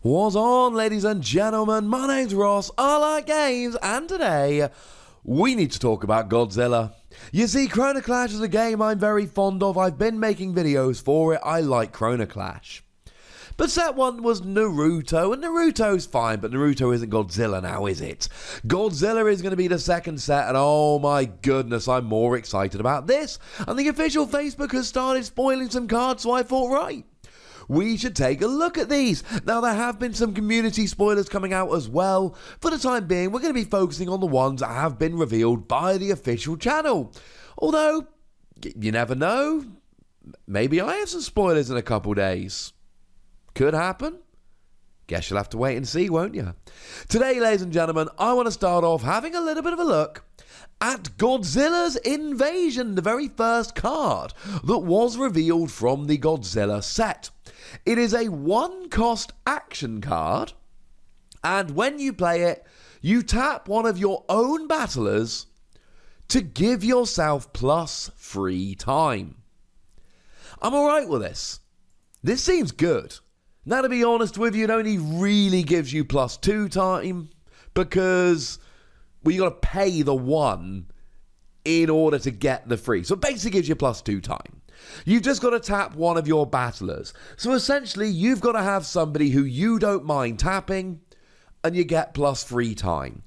What's on, ladies and gentlemen? My name's Ross, I like games, and today we need to talk about Godzilla. You see, Chrono Clash is a game I'm very fond of. I've been making videos for it. I like Chrono Clash. But set one was Naruto, and Naruto's fine, but Naruto isn't Godzilla now, is it? Godzilla is going to be the second set, and oh my goodness, I'm more excited about this. And the official Facebook has started spoiling some cards, so I thought, right, we should take a look at these. Now, there have been some community spoilers coming out as well. For the time being, we're going to be focusing on the ones that have been revealed by the official channel. Although, you never know, maybe I have some spoilers in a couple days. Could happen. Guess you'll have to wait and see, won't you? Today, ladies and gentlemen, I want to start off having a little bit of a look at Godzilla's Invasion, the very first card that was revealed from the Godzilla set. It is a one-cost action card, and when you play it, you tap one of your own battlers to give yourself plus free time. I'm alright with this. This seems good. Now, to be honest with you, it only really gives you plus 2 time because, well, you got to pay the 1 in order to get the free. So it basically gives you plus 2 time. You've just got to tap one of your battlers. So essentially, you've got to have somebody who you don't mind tapping, and you get plus 3 time.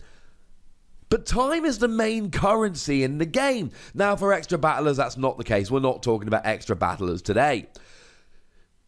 But time is the main currency in the game. Now, for extra battlers, that's not the case. We're not talking about extra battlers today.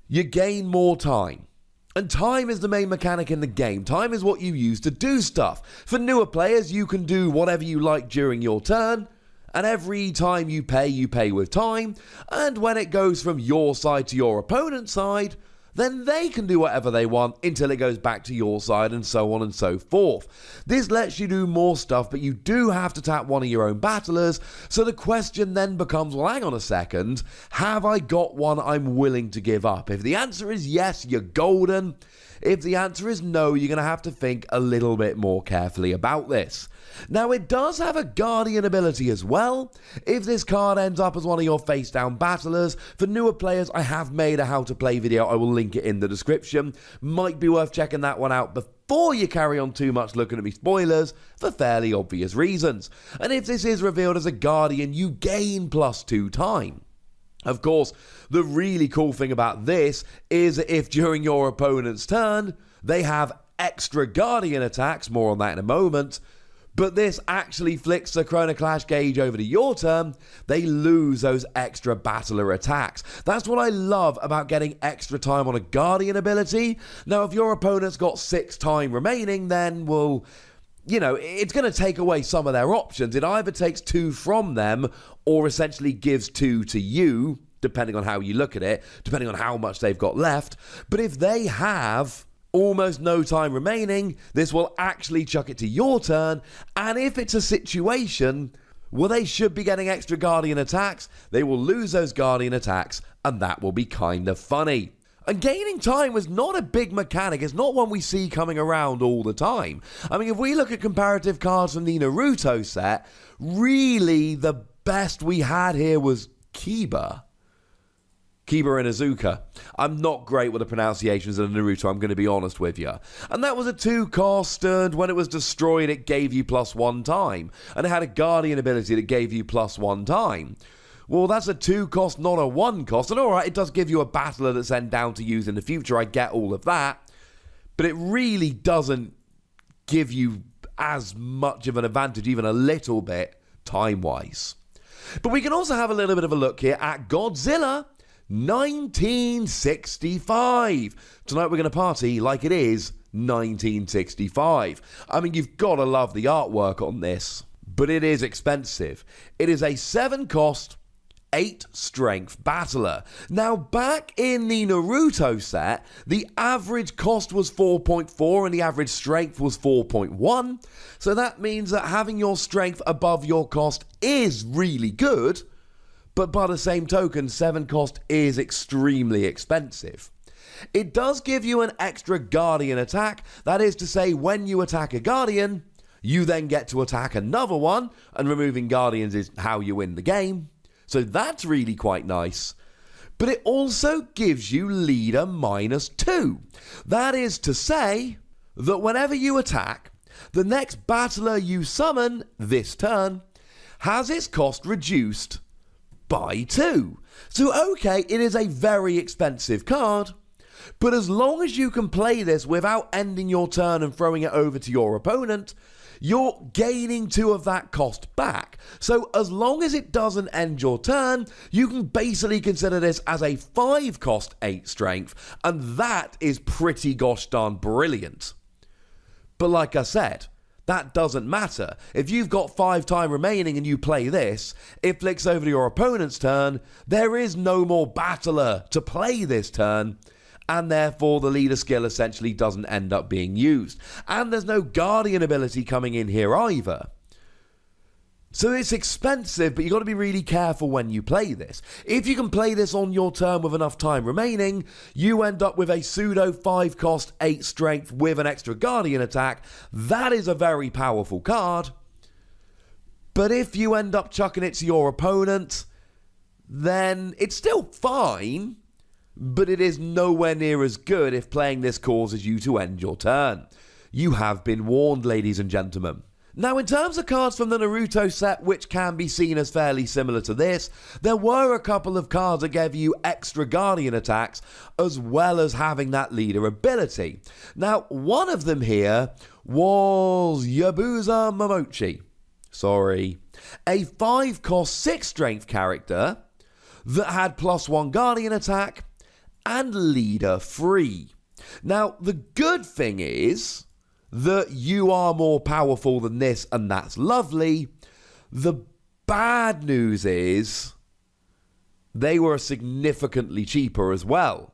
You gain more time. And time is the main mechanic in the game. Time is what you use to do stuff. For newer players, you can do whatever you like during your turn. And every time you pay with time. And when it goes from your side to your opponent's side, then they can do whatever they want until it goes back to your side, and so on and so forth. This lets you do more stuff, but you do have to tap one of your own battlers. So the question then becomes, well, hang on a second, have I got one I'm willing to give up? If the answer is yes, you're golden. If the answer is no, you're going to have to think a little bit more carefully about this. Now, it does have a Guardian ability as well. If this card ends up as one of your face-down battlers, for newer players, I have made a how-to-play video. I will link it in the description. Might be worth checking that one out before you carry on too much looking at me spoilers, for fairly obvious reasons. And if this is revealed as a Guardian, you gain plus 2 time. Of course, the really cool thing about this is if during your opponent's turn, they have extra Guardian attacks, more on that in a moment, but this actually flicks the Chrono Clash gauge over to your turn, they lose those extra battler attacks. That's what I love about getting extra time on a Guardian ability. Now, if your opponent's got 6 time remaining, then, well, you know, it's going to take away some of their options. It either takes 2 from them or essentially gives 2 to you, depending on how you look at it, depending on how much they've got left. But if they have almost no time remaining, this will actually chuck it to your turn. And if it's a situation where they should be getting extra Guardian attacks, they will lose those Guardian attacks, and that will be kind of funny. And gaining time was not a big mechanic. It's not one we see coming around all the time. I mean, if we look at comparative cards from the Naruto set, really the best we had here was Kiba and Izuka. I'm not great with the pronunciations of Naruto, I'm going to be honest with you. And that was a 2 cost, and when it was destroyed, it gave you plus 1 time. And it had a Guardian ability that gave you plus 1 time. Well, that's a 2 cost, not a 1 cost. And alright, it does give you a battler that's then down to use in the future. I get all of that. But it really doesn't give you as much of an advantage, even a little bit, time-wise. But we can also have a little bit of a look here at Godzilla 1965. Tonight we're going to party like it is 1965. I mean, you've got to love the artwork on this. But it is expensive. It is a 7 cost, 8 strength battler. Now, back in the Naruto set, the average cost was 4.4 and the average strength was 4.1. So that means that having your strength above your cost is really good, but by the same token, 7 cost is extremely expensive. It does give you an extra Guardian attack. That is to say, when you attack a Guardian, you then get to attack another one, and removing Guardians is how you win the game. So that's really quite nice. but it also gives you leader -2. That is to say that whenever you attack, the next battler you summon this turn has its cost reduced by 2. So okay, it is a very expensive card, but as long as you can play this without ending your turn and throwing it over to your opponent, you're gaining 2 of that cost back. So as long as it doesn't end your turn, you can basically consider this as a 5 cost 8 strength, and that is pretty gosh darn brilliant. But like I said, that doesn't matter. If you've got 5 time remaining and you play this, it flicks over to your opponent's turn, there is no more battler to play this turn, and therefore the leader skill essentially doesn't end up being used. And there's no guardian ability coming in here either. So it's expensive, but you've got to be really careful when you play this. If you can play this on your turn with enough time remaining, you end up with a pseudo 5 cost 8 strength with an extra guardian attack. That is a very powerful card. But if you end up chucking it to your opponent, then it's still fine, but it is nowhere near as good if playing this causes you to end your turn. You have been warned, ladies and gentlemen. Now, in terms of cards from the Naruto set, which can be seen as fairly similar to this, there were a couple of cards that gave you extra guardian attacks, as well as having that leader ability. Now, one of them here was Yabusa Momochi. A 5 cost 6 strength character that had +1 guardian attack and leader free. Now, the good thing is that you are more powerful than this, and that's lovely. The bad news is they were significantly cheaper as well.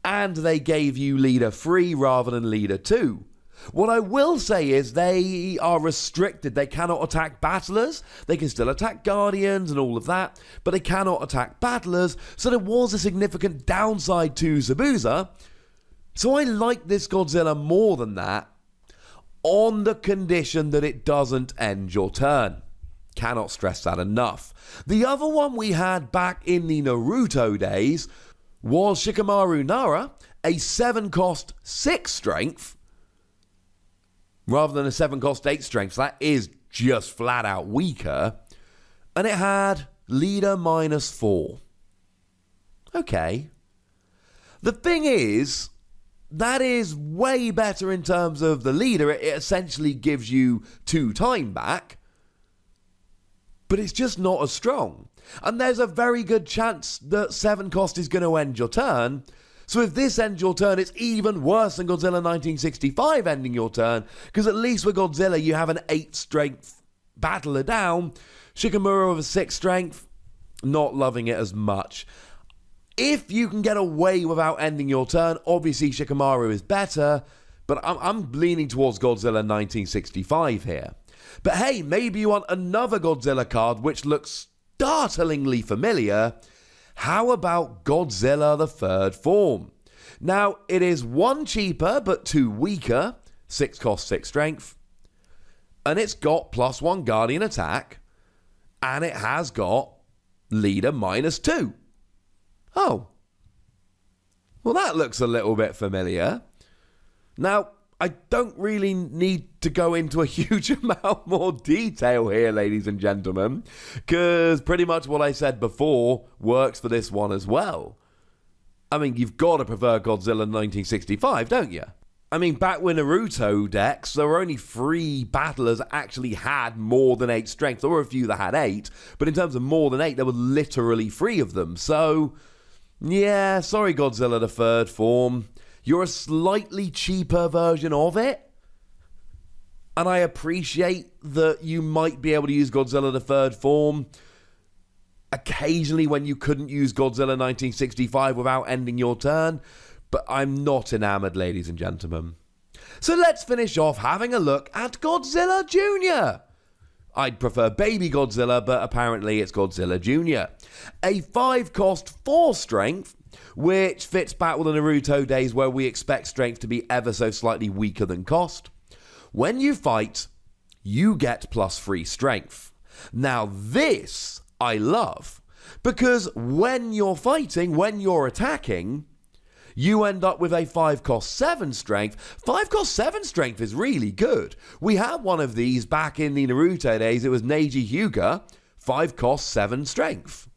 And they gave you leader 3 rather than leader 2. What I will say is they are restricted. They cannot attack battlers. They can still attack guardians and all of that, but they cannot attack battlers. So there was a significant downside to Zabuza. So I like this Godzilla more than that, on the condition that it doesn't end your turn. Cannot stress that enough. The other one we had back in the Naruto days was Shikamaru Nara, a 7 cost 6 strength, rather than a 7 cost 8 strength. So that is just flat out weaker. And it had leader -4. Okay. The thing is, that is way better in terms of the leader. It essentially gives you 2 time back, but it's just not as strong. And there's a very good chance that 7 cost is going to end your turn. So if this ends your turn, it's even worse than Godzilla 1965 ending your turn, because at least with Godzilla you have an 8 strength battler down. Shikamaru with a 6 strength, not loving it as much. If you can get away without ending your turn, obviously Shikamaru is better, but I'm leaning towards Godzilla 1965 here. But hey, maybe you want another Godzilla card which looks startlingly familiar. How about Godzilla the Third Form? Now, it is 1 cheaper but 2 weaker, 6 cost 6 strength, and it's got +1 guardian attack, and it has got leader -2. Oh, well, that looks a little bit familiar. Now, I don't really need to go into a huge amount more detail here, ladies and gentlemen, because pretty much what I said before works for this one as well. I mean, you've got to prefer Godzilla 1965, don't you? I mean, back when Naruto decks, there were only 3 battlers that actually had more than 8 strength. There were a few that had 8, but in terms of more than 8, there were literally 3 of them. So, yeah, sorry Godzilla the Third Form. You're a slightly cheaper version of it. And I appreciate that you might be able to use Godzilla the Third Form occasionally when you couldn't use Godzilla 1965 without ending your turn. But I'm not enamored, ladies and gentlemen. So let's finish off having a look at Godzilla Junior. I'd prefer Baby Godzilla, but apparently it's Godzilla Junior. A 5 cost 4 strength, which fits back with the Naruto days where we expect strength to be ever so slightly weaker than cost. When you fight, you get +3 strength. Now this I love, Because when you're fighting, when you're attacking, you end up with a 5 cost 7 strength. 5 cost 7 strength is really good. We had one of these back in the Naruto days. It was Neji Hyuga, 5 cost 7 strength.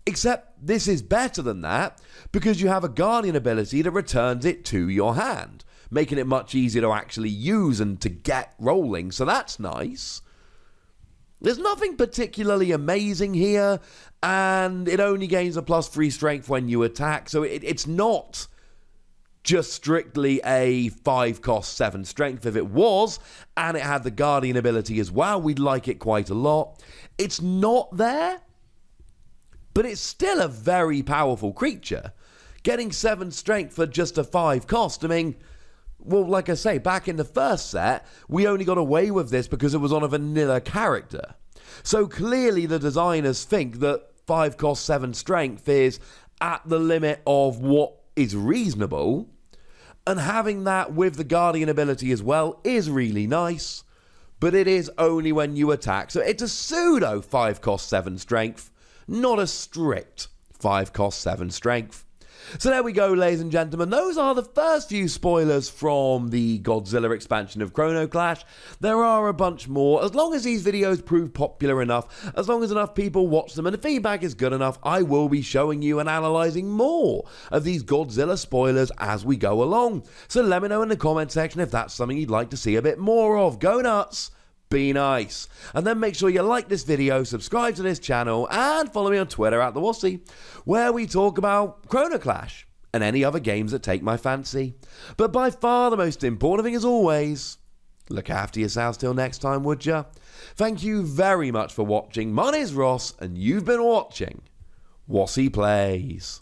Except this is better than that because you have a Guardian ability that returns it to your hand, making it much easier to actually use and to get rolling, so that's nice. There's nothing particularly amazing here, and it only gains a +3 strength when you attack, so it's not just strictly a 5 cost 7 strength. If it was, and it had the Guardian ability as well, we'd like it quite a lot. It's not there, but it's still a very powerful creature. Getting 7 strength for just a 5 cost, I mean, well, like I say, back in the first set, we only got away with this because it was on a vanilla character. So clearly the designers think that 5 cost 7 strength is at the limit of what is reasonable, and having that with the Guardian ability as well is really nice, but it is only when you attack. So it's a pseudo 5 cost 7 strength, not a strict 5 cost 7 strength. So there we go, ladies and gentlemen. Those are the first few spoilers from the Godzilla expansion of Chrono Clash. There are a bunch more. As long as these videos prove popular enough, as long as enough people watch them and the feedback is good enough, I will be showing you and analysing more of these Godzilla spoilers as we go along. So let me know in the comment section if that's something you'd like to see a bit more of. Go nuts! Be nice. And then make sure you like this video, subscribe to this channel, and follow me on Twitter at the Wossy, where we talk about Chrono Clash and any other games that take my fancy. But by far the most important thing as always, look after yourselves till next time, would ya? Thank you very much for watching. My name's Ross, and you've been watching Wossy Plays.